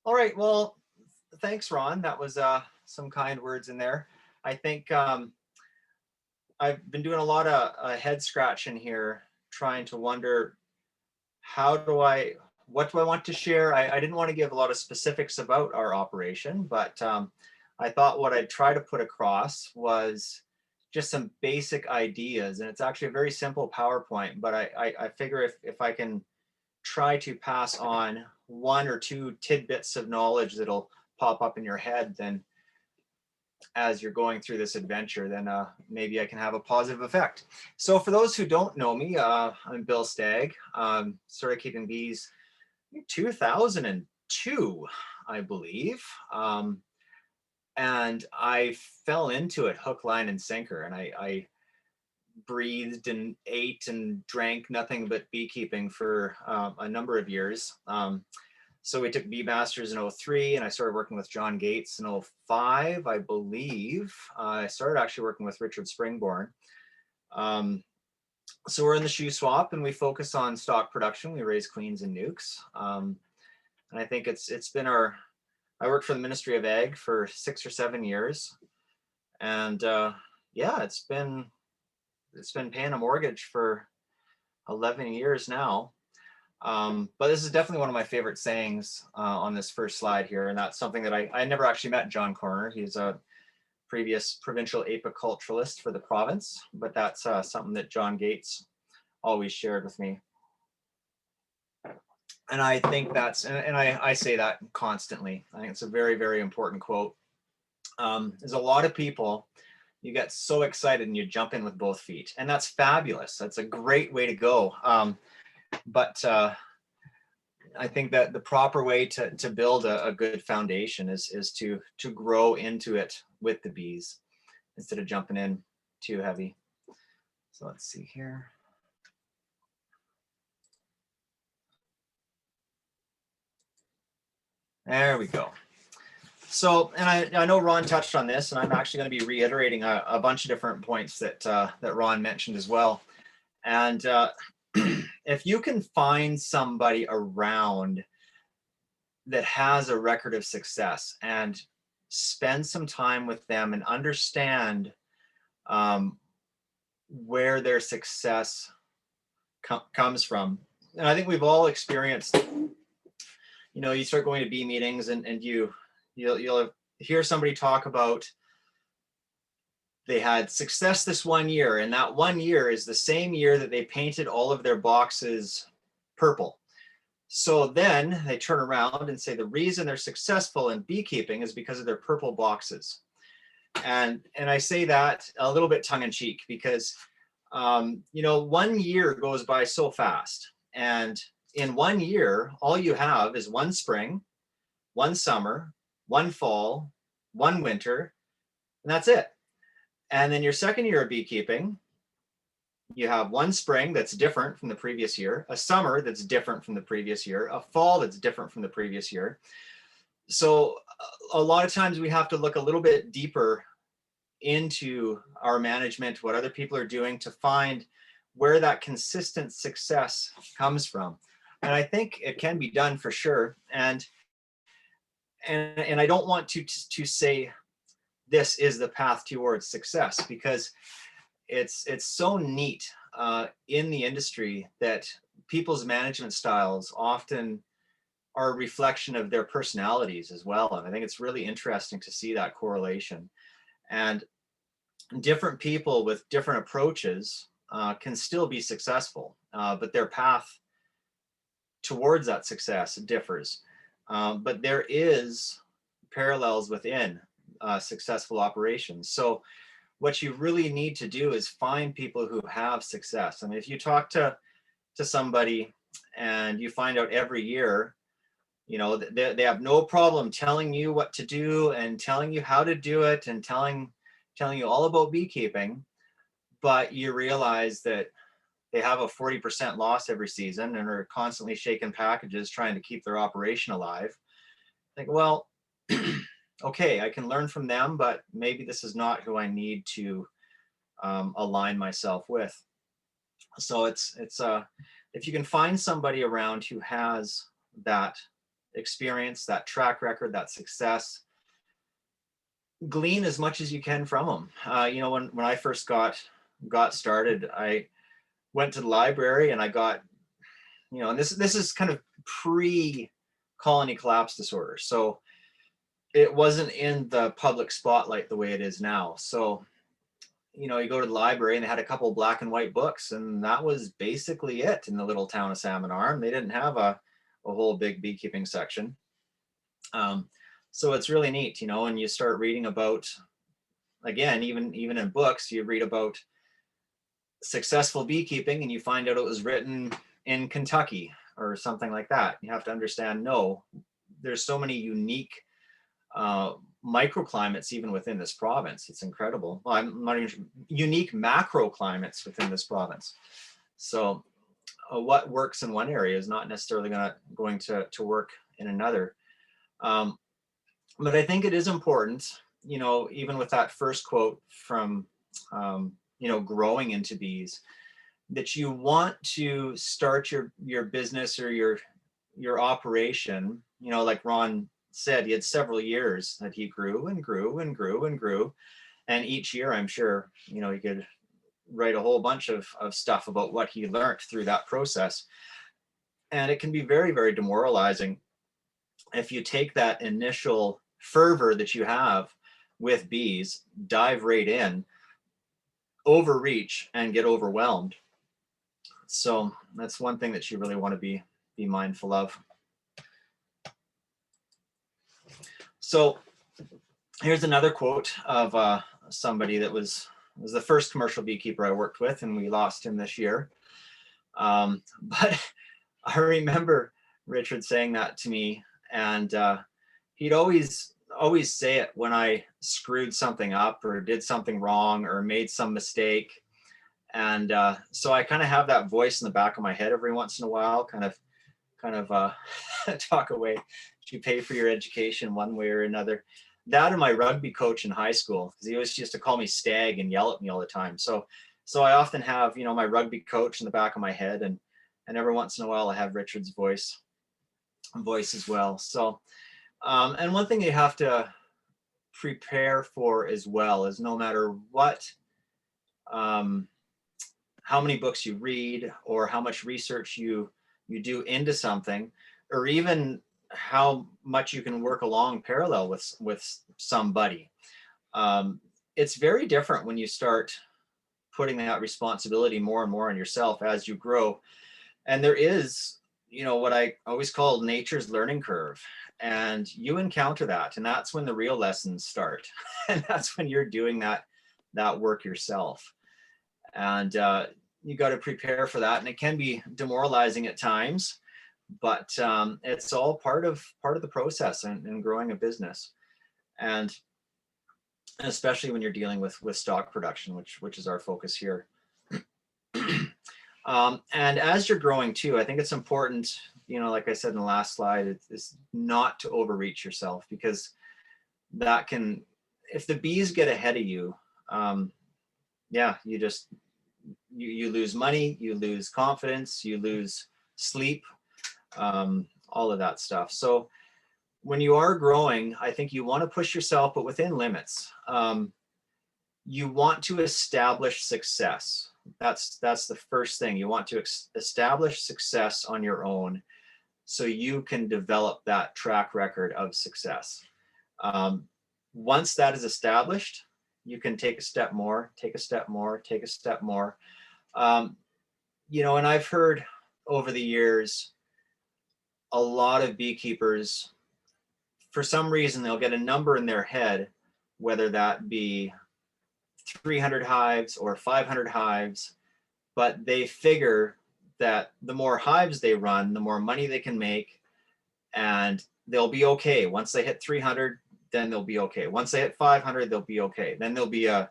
All right. Well, thanks, Ron. That was some kind words in there. I think I've been doing a lot of head scratching here, trying to wonder how do I, what do I want to share? I didn't want to give a lot of specifics about our operation, but I thought what I'd try to put across was just some basic ideas. And it's actually a very simple PowerPoint, but I figure if I can try to pass on one or two tidbits of knowledge that'll pop up in your head, then as you're going through this adventure, then maybe I can have a positive effect. So for those who don't know me, I'm Bill Stagg. Started keeping bees in 2002, I believe. And I fell into it hook, line, and sinker. And I breathed and ate and drank nothing but beekeeping for a number of years. So we took Bee Masters in 03, and I started working with John Gates in 05, I believe. I started actually working with Richard Springborn. So we're in the shoe swap, and we focus on stock production. We raise queens and nukes. And I think it's been I worked for the Ministry of Ag for 6 or 7 years. And yeah, it's been paying a mortgage for 11 years now. But this is definitely one of my favorite sayings on this first slide here. And that's something that I never actually met John Corner. He's a previous provincial apiculturalist for the province, but that's something that John Gates always shared with me. And I think that's, and I say that constantly. I think it's a very, very important quote. There's a lot of people, you get so excited and you jump in with both feet, and that's fabulous. That's a great way to go. But I think that the proper way to build a good foundation is to grow into it with the bees instead of jumping in too heavy. So let's see here. There we go. So, and I know Ron touched on this, and I'm actually going to be reiterating a bunch of different points that Ron mentioned as well. And if you can find somebody around that has a record of success and spend some time with them and understand where their success comes from. And I think we've all experienced, you start going to bee meetings and you'll hear somebody talk about they had success this one year, and that one year is the same year that they painted all of their boxes purple. So then they turn around and say the reason they're successful in beekeeping is because of their purple boxes. And I say that a little bit tongue in cheek because, 1 year goes by so fast. And in 1 year, all you have is one spring, one summer, one fall, one winter, and that's it. And then your second year of beekeeping, you have one spring that's different from the previous year, a summer that's different from the previous year, a fall that's different from the previous year. So a lot of times we have to look a little bit deeper into our management, what other people are doing, to find where that consistent success comes from. And I think it can be done for sure. And I don't want to say this is the path towards success, because it's so neat in the industry that people's management styles often are a reflection of their personalities as well. And I think it's really interesting to see that correlation. And different people with different approaches can still be successful, but their path towards that success differs. But there is parallels within successful operations. So what you really need to do is find people who have success. I mean, if you talk to somebody and you find out every year, they have no problem telling you what to do and telling you how to do it and telling you all about beekeeping, but you realize that they have a 40% loss every season and are constantly shaking packages trying to keep their operation alive. Think, well, okay, I can learn from them, but maybe this is not who I need to align myself with. So it's if you can find somebody around who has that experience, that track record, that success. Glean as much as you can from them. You know, when I first got started, I went to the library and I got, you know, and this is kind of pre-colony collapse disorder. So it wasn't in the public spotlight the way it is now. So, you know, you go to the library and they had a couple black and white books, and that was basically it in the little town of Salmon Arm. They didn't have a whole big beekeeping section. So it's really neat, you know, and you start reading about, again, even in books, you read about successful beekeeping and you find out it was written in Kentucky or something like that. You have to understand, no, there's so many unique microclimates even within this province. It's incredible. Well, I'm not even unique macroclimates within this province. So what works in one area is not necessarily going to work in another. But I think it is important, you know, even with that first quote from, you know, growing into bees, that you want to start your business or your operation, you know, like Ron said, he had several years that he grew and grew and grew and grew. And each year, I'm sure, you know, he could write a whole bunch of stuff about what he learned through that process. And it can be very, very demoralizing if you take that initial fervor that you have with bees, dive right in, overreach, and get overwhelmed. So that's one thing that you really want to be mindful of. So here's another quote of somebody that was the first commercial beekeeper I worked with, and we lost him this year. But I remember Richard saying that to me, and he'd always say it when I screwed something up or did something wrong or made some mistake. And so I kind of have that voice in the back of my head every once in a while, kind of talk away. You pay for your education one way or another. That and my rugby coach in high school, because he always used to call me Stagg and yell at me all the time. So I often have, you know, my rugby coach in the back of my head, and every once in a while I have Richard's voice as well. So and one thing you have to prepare for as well is, no matter what, how many books you read or how much research you do into something, or even how much you can work along parallel with somebody. It's very different when you start putting that responsibility more and more on yourself as you grow. And there is, you know, what I always call nature's learning curve. And you encounter that, and that's when the real lessons start. And that's when you're doing that work yourself. And you got to prepare for that. And it can be demoralizing at times, but it's all part of the process in growing a business. And especially when you're dealing with stock production, which is our focus here. And as you're growing too, I think it's important, you know, like I said in the last slide, it's not to overreach yourself, because that can, if the bees get ahead of you, yeah, you lose money, you lose confidence, you lose sleep, all of that stuff. So when you are growing, I think you want to push yourself, but within limits. You want to establish success. That's the first thing. You want to establish success on your own, so you can develop that track record of success. Once that is established, you can take a step more, take a step more, take a step more. You know, and I've heard over the years, a lot of beekeepers, for some reason, they'll get a number in their head, whether that be 300 hives or 500 hives, but they figure that the more hives they run, the more money they can make, and they'll be okay. Once they hit 300, then they'll be okay. Once they hit 500, they'll be okay. Then there'll be I'm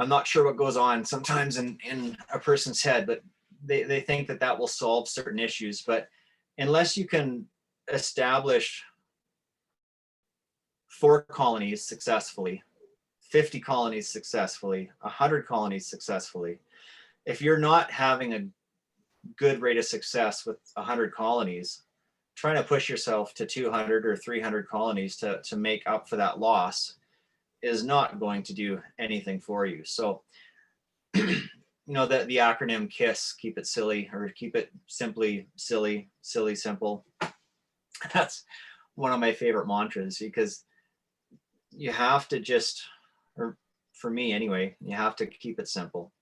not sure what goes on sometimes in a person's head, but they think that will solve certain issues. But unless you can establish 4 colonies successfully, 50 colonies successfully, 100 colonies successfully, if you're not having a good rate of success with 100 colonies, trying to push yourself to 200 or 300 colonies to make up for that loss is not going to do anything for you. So, you know, the acronym KISS, keep it silly, or keep it simply silly, silly, simple. That's one of my favorite mantras, because you have to just, or for me anyway, you have to keep it simple.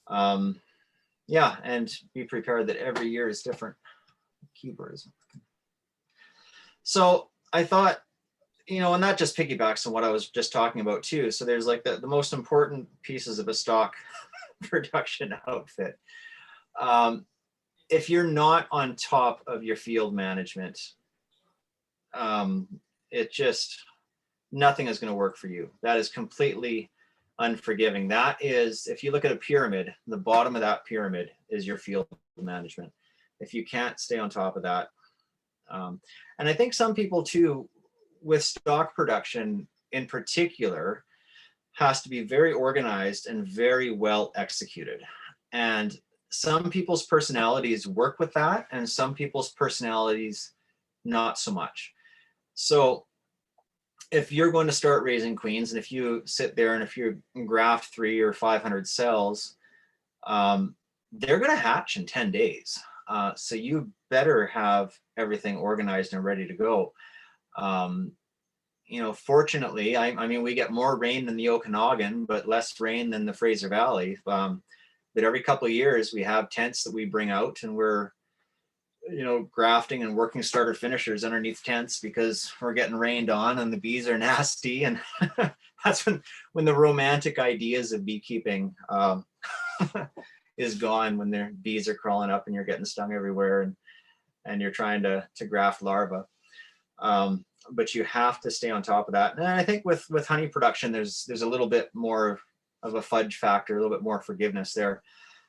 Yeah, and be prepared that every year is different. Keyboards. So I thought, you know, and that just piggybacks on what I was just talking about too. So there's like the most important pieces of a stock production outfit. If you're not on top of your field management, it just, nothing is going to work for you. That is completely unforgiving. That is, if you look at a pyramid, the bottom of that pyramid is your field management. If you can't stay on top of that, and I think some people too, with stock production in particular, has to be very organized and very well executed. And some people's personalities work with that, and some people's personalities not so much. So if you're going to start raising queens, and if you sit there and if you graft 300 or 500 cells, they're going to hatch in 10 days. So you better have everything organized and ready to go. You know, fortunately, I mean, we get more rain than the Okanagan, but less rain than the Fraser Valley. But every couple of years, we have tents that we bring out, and we're, you know, grafting and working starter finishers underneath tents because we're getting rained on and the bees are nasty. And that's when the romantic ideas of beekeeping is gone, when their bees are crawling up and you're getting stung everywhere, and you're trying to graft larvae. But you have to stay on top of that. And I think with honey production, there's a little bit more of a fudge factor, a little bit more forgiveness there.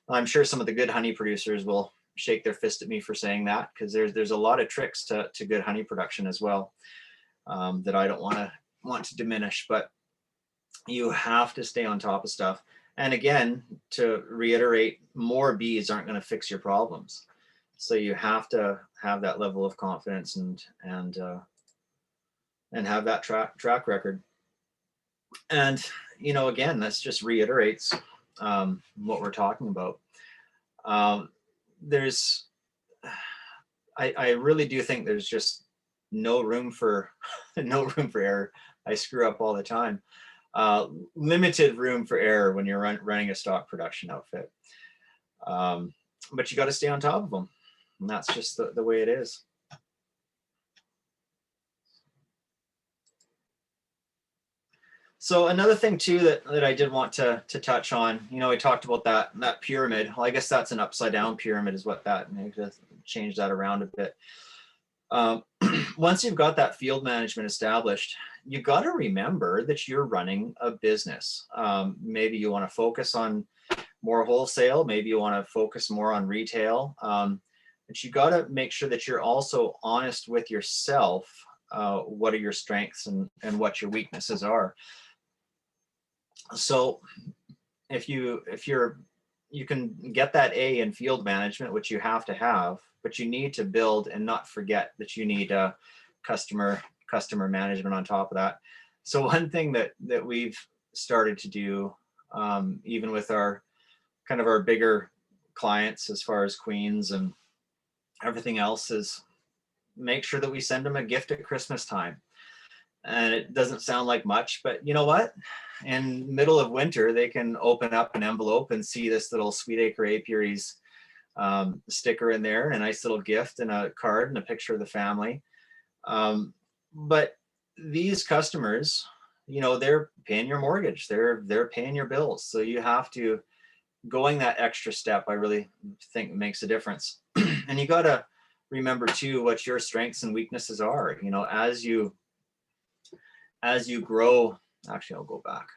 I'm sure some of the good honey producers will shake their fist at me for saying that, because there's a lot of tricks to good honey production as well, that I don't want to diminish. But you have to stay on top of stuff. And again, to reiterate, more bees aren't going to fix your problems. So you have to have that level of confidence and have that track record. And, you know, again, this just reiterates what we're talking about. I really do think there's just no room for error. I screw up all the time. Limited room for error when you're running a stock production outfit. But you got to stay on top of them. And that's just the way it is. So another thing too that I did want to touch on, you know, we talked about that pyramid. Well, I guess that's an upside down pyramid is what that, maybe just change that around a bit. Once you've got that field management established, you got to remember that you're running a business. Maybe you want to focus on more wholesale, maybe you want to focus more on retail, but you got to make sure that you're also honest with yourself. What are your strengths and what your weaknesses are. So if you can get that A in field management, which you have to have, but you need to build and not forget that you need customer management on top of that. So one thing that we've started to do, even with our kind of our bigger clients as far as queens and everything else, is make sure that we send them a gift at Christmas time. And it doesn't sound like much, but you know what? In middle of winter, they can open up an envelope and see this little Sweetacre Apiaries sticker in there, and a nice little gift and a card and a picture of the family. But these customers, you know, they're paying your mortgage, they're paying your bills. So you have to, going that extra step, I really think makes a difference. And you got to remember too what your strengths and weaknesses are. You know, as you grow, actually I'll go back.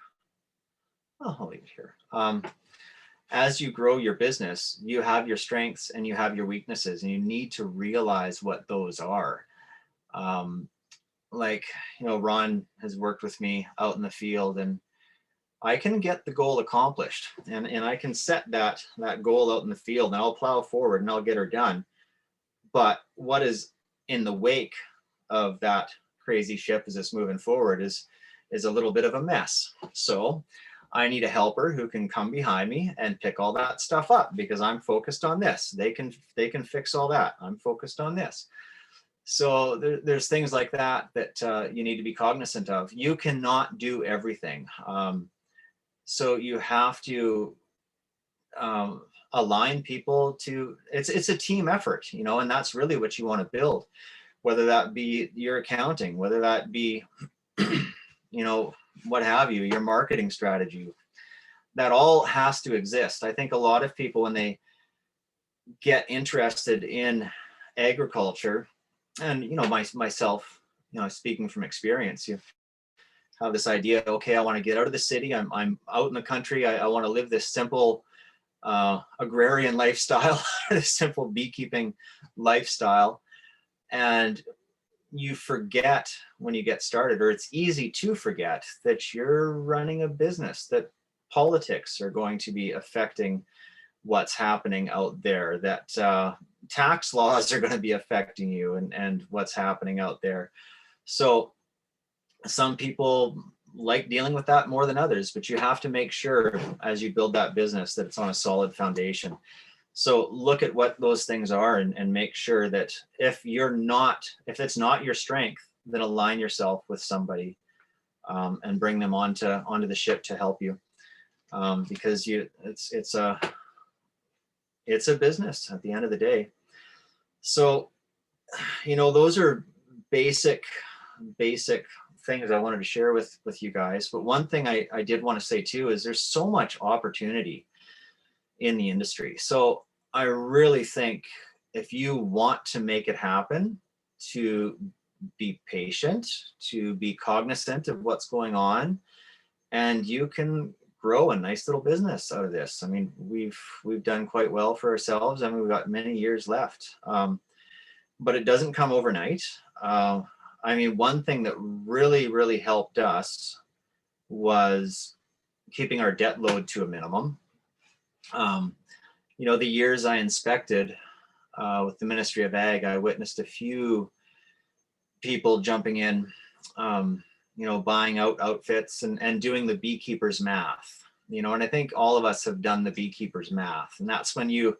I'll leave it here. As you grow your business, you have your strengths and you have your weaknesses, and you need to realize what those are. Like, you know, Ron has worked with me out in the field, and I can get the goal accomplished, and I can set that goal out in the field, and I'll plow forward and I'll get her done. But what is in the wake of that crazy ship as it's moving forward is a little bit of a mess. So I need a helper who can come behind me and pick all that stuff up, because I'm focused on this. They can fix all that. I'm focused on this. So there's things like that you need to be cognizant of. You cannot do everything. So you have to align people to, it's a team effort, you know, and that's really what you want to build, whether that be your accounting, whether that be, you know, what have you, your marketing strategy. That all has to exist. I think a lot of people, when they get interested in agriculture, and you know, myself, you know, speaking from experience, you have this idea, okay, I want to get out of the city. I'm out in the country. I want to live this simple agrarian lifestyle, this simple beekeeping lifestyle. And you forget when you get started, or it's easy to forget, that you're running a business, that politics are going to be affecting what's happening out there, that tax laws are going to be affecting you and what's happening out there. So some people like dealing with that more than others, but you have to make sure as you build that business that it's on a solid foundation. So look at what those things are and make sure that if it's not your strength, then align yourself with somebody and bring them onto the ship to help you. Because it's a business at the end of the day. So, you know, those are basic things I wanted to share with you guys. But one thing I did want to say too is there's so much opportunity in the industry. So I really think if you want to make it happen, to be patient, to be cognizant of what's going on, and you can grow a nice little business out of this. I mean, we've done quite well for ourselves, and we've got many years left. But it doesn't come overnight. I mean, one thing that really helped us was keeping our debt load to a minimum. You know, the years I inspected with the Ministry of Ag, I witnessed a few people jumping in, you know, buying out outfits and doing the beekeeper's math, you know, and I think all of us have done the beekeeper's math. And that's when you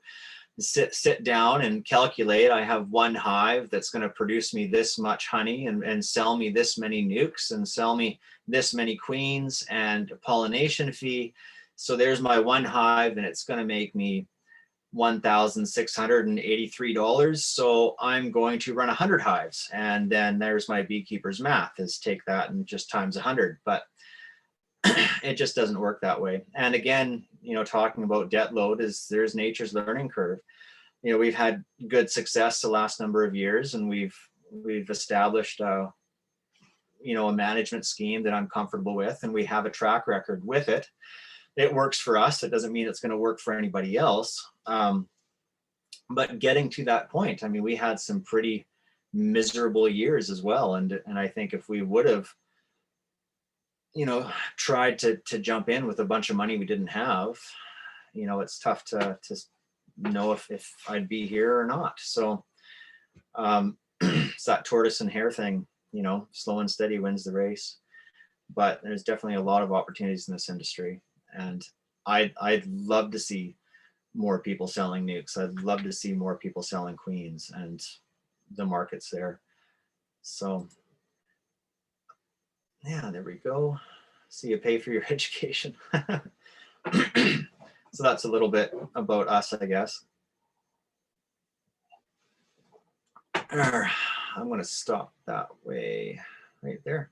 sit down and calculate, I have one hive that's going to produce me this much honey and sell me this many nukes and sell me this many queens and a pollination fee. So there's my one hive, and it's going to make me $1,683. So I'm going to run 100 hives. And then there's my beekeeper's math, is take that and just times 100. But it just doesn't work that way. And again, you know, talking about debt load, there's nature's learning curve. You know, we've had good success the last number of years, and we've established you know, a management scheme that I'm comfortable with, and we have a track record with it. It works for us. It doesn't mean it's going to work for anybody else. But getting to that point, I mean, we had some pretty miserable years as well. And I think if we would have, you know, tried to jump in with a bunch of money we didn't have, you know, it's tough to know if I'd be here or not. So it's that tortoise and hare thing, you know, slow and steady wins the race. But there's definitely a lot of opportunities in this industry. And I'd love to see more people selling nukes. I'd love to see more people selling queens, and the market's there. So yeah, there we go. So you pay for your education. So that's a little bit about us, I guess. I'm going to stop that way right there.